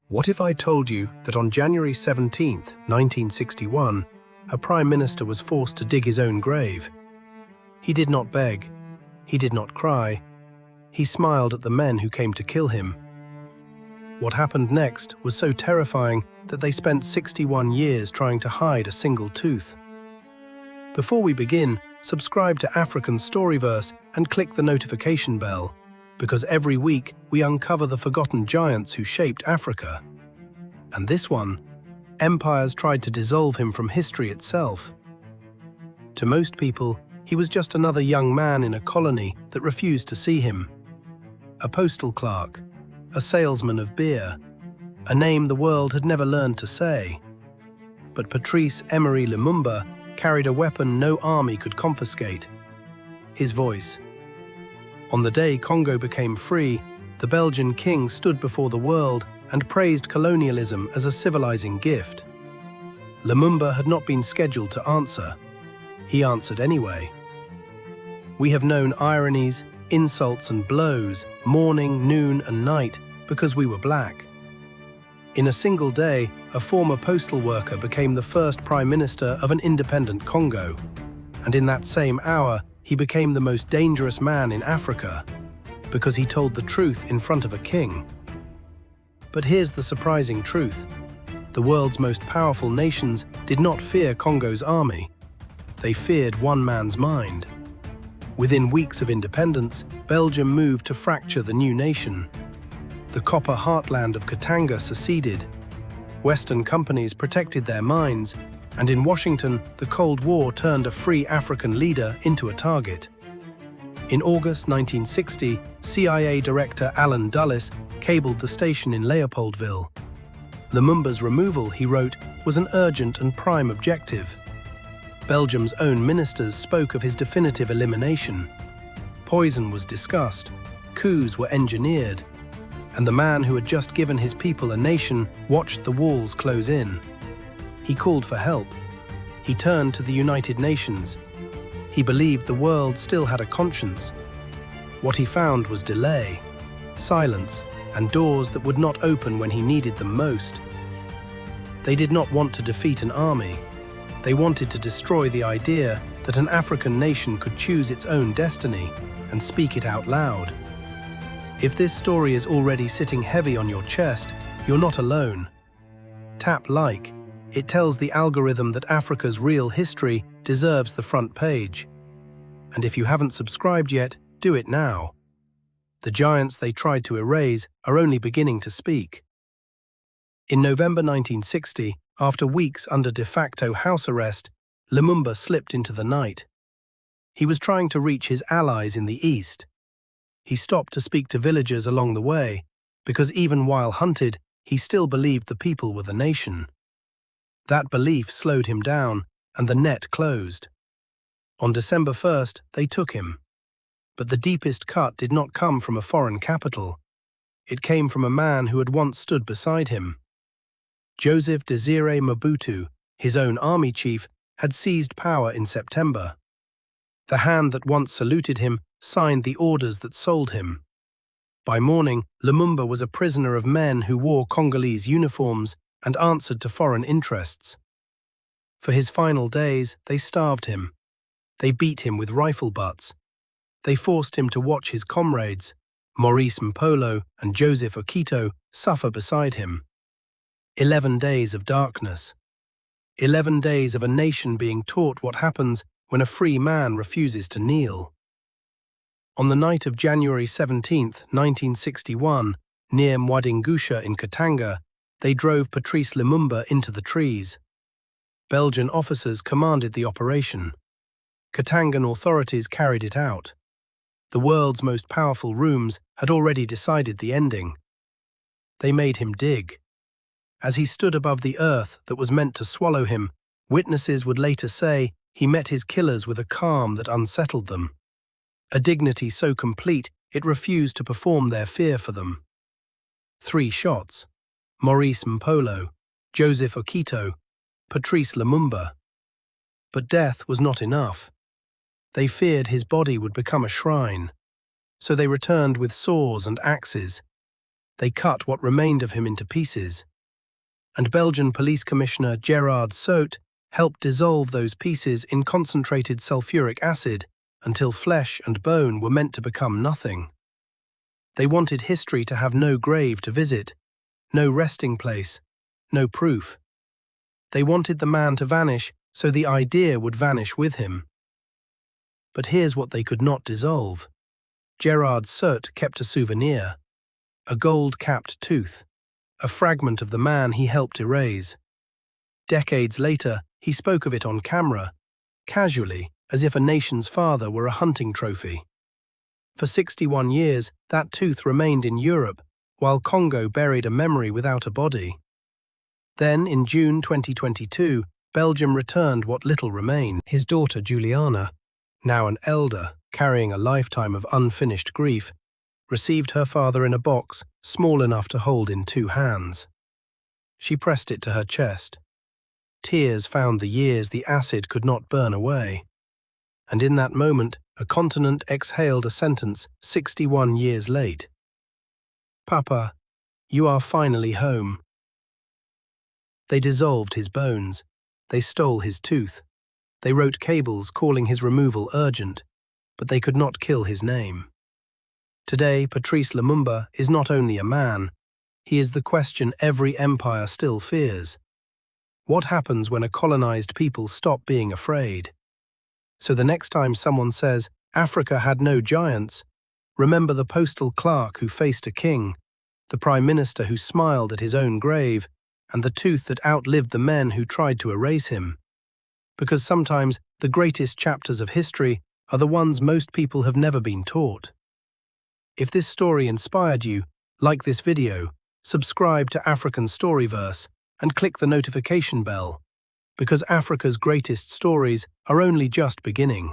What if I told you that on January 17, 1961, a prime minister was forced to dig his own grave? He did not beg. He did not cry. He smiled at the men who came to kill him. What happened next was so terrifying that they spent 61 years trying to hide a single tooth. Before we begin, subscribe to African Storyverse and click the notification bell, because every week we uncover the forgotten giants who shaped Africa. And this one, empires tried to dissolve him from history itself. To most people, he was just another young man in a colony that refused to see him. A postal clerk, a salesman of beer, a name the world had never learned to say. But Patrice Lumumba carried a weapon no army could confiscate: his voice. On the day Congo became free, the Belgian king stood before the world and praised colonialism as a civilizing gift. Lumumba had not been scheduled to answer. He answered anyway. We have known ironies, insults and blows, morning, noon and night, because we were black. In a single day, a former postal worker became the first prime minister of an independent Congo. And in that same hour, he became the most dangerous man in Africa, because he told the truth in front of a king. But here's the surprising truth. The world's most powerful nations did not fear Congo's army. They feared one man's mind. Within weeks of independence, Belgium moved to fracture the new nation. The copper heartland of Katanga seceded. Western companies protected their mines, and in Washington, the Cold War turned a free African leader into a target. In August 1960, CIA Director Allen Dulles cabled the station in Leopoldville. Lumumba's removal, he wrote, was an urgent and prime objective. Belgium's own ministers spoke of his definitive elimination. Poison was discussed, coups were engineered, and the man who had just given his people a nation watched the walls close in. He called for help. He turned to the United Nations. He believed the world still had a conscience. What he found was delay, silence, and doors that would not open when he needed them most. They did not want to defeat an army. They wanted to destroy the idea that an African nation could choose its own destiny and speak it out loud. If this story is already sitting heavy on your chest, you're not alone. Tap like. It tells the algorithm that Africa's real history deserves the front page. And if you haven't subscribed yet, do it now. The giants they tried to erase are only beginning to speak. In November 1960, after weeks under de facto house arrest, Lumumba slipped into the night. He was trying to reach his allies in the east. He stopped to speak to villagers along the way, because even while hunted, he still believed the people were the nation. That belief slowed him down, and the net closed. On December 1st, they took him. But the deepest cut did not come from a foreign capital. It came from a man who had once stood beside him. Joseph Désiré Mobutu, his own army chief, had seized power in September. The hand that once saluted him signed the orders that sold him. By morning, Lumumba was a prisoner of men who wore Congolese uniforms and answered to foreign interests. For his final days, they starved him. They beat him with rifle butts. They forced him to watch his comrades, Maurice Mpolo and Joseph Okito, suffer beside him. 11 days of darkness. 11 days of a nation being taught what happens when a free man refuses to kneel. On the night of January 17, 1961, near Mwadingusha in Katanga, they drove Patrice Lumumba into the trees. Belgian officers commanded the operation. Katangan authorities carried it out. The world's most powerful rooms had already decided the ending. They made him dig. As he stood above the earth that was meant to swallow him, witnesses would later say he met his killers with a calm that unsettled them. A dignity so complete it refused to perform their fear for them. 3 shots. Maurice Mpolo, Joseph Okito, Patrice Lumumba. But death was not enough. They feared his body would become a shrine, so they returned with saws and axes. They cut what remained of him into pieces. And Belgian Police Commissioner Gerard Soet helped dissolve those pieces in concentrated sulfuric acid until flesh and bone were meant to become nothing. They wanted history to have no grave to visit, no resting place, no proof. They wanted the man to vanish so the idea would vanish with him. But here's what they could not dissolve. Gerard Soet kept a souvenir, a gold-capped tooth, a fragment of the man he helped erase. Decades later, he spoke of it on camera, casually, as if a nation's father were a hunting trophy. For 61 years, that tooth remained in Europe, while Congo buried a memory without a body. Then, in June 2022, Belgium returned what little remained. His daughter, Juliana, now an elder, carrying a lifetime of unfinished grief, received her father in a box small enough to hold in 2 hands. She pressed it to her chest. Tears found the years the acid could not burn away. And in that moment, a continent exhaled a sentence 61 years late. "Papa, you are finally home." They dissolved his bones. They stole his tooth. They wrote cables calling his removal urgent, but they could not kill his name. Today, Patrice Lumumba is not only a man, he is the question every empire still fears. What happens when a colonized people stop being afraid? So the next time someone says, Africa had no giants, remember the postal clerk who faced a king, the prime minister who smiled at his own grave, and the tooth that outlived the men who tried to erase him. Because sometimes the greatest chapters of history are the ones most people have never been taught. If this story inspired you, like this video, subscribe to African Storyverse, and click the notification bell, because Africa's greatest stories are only just beginning.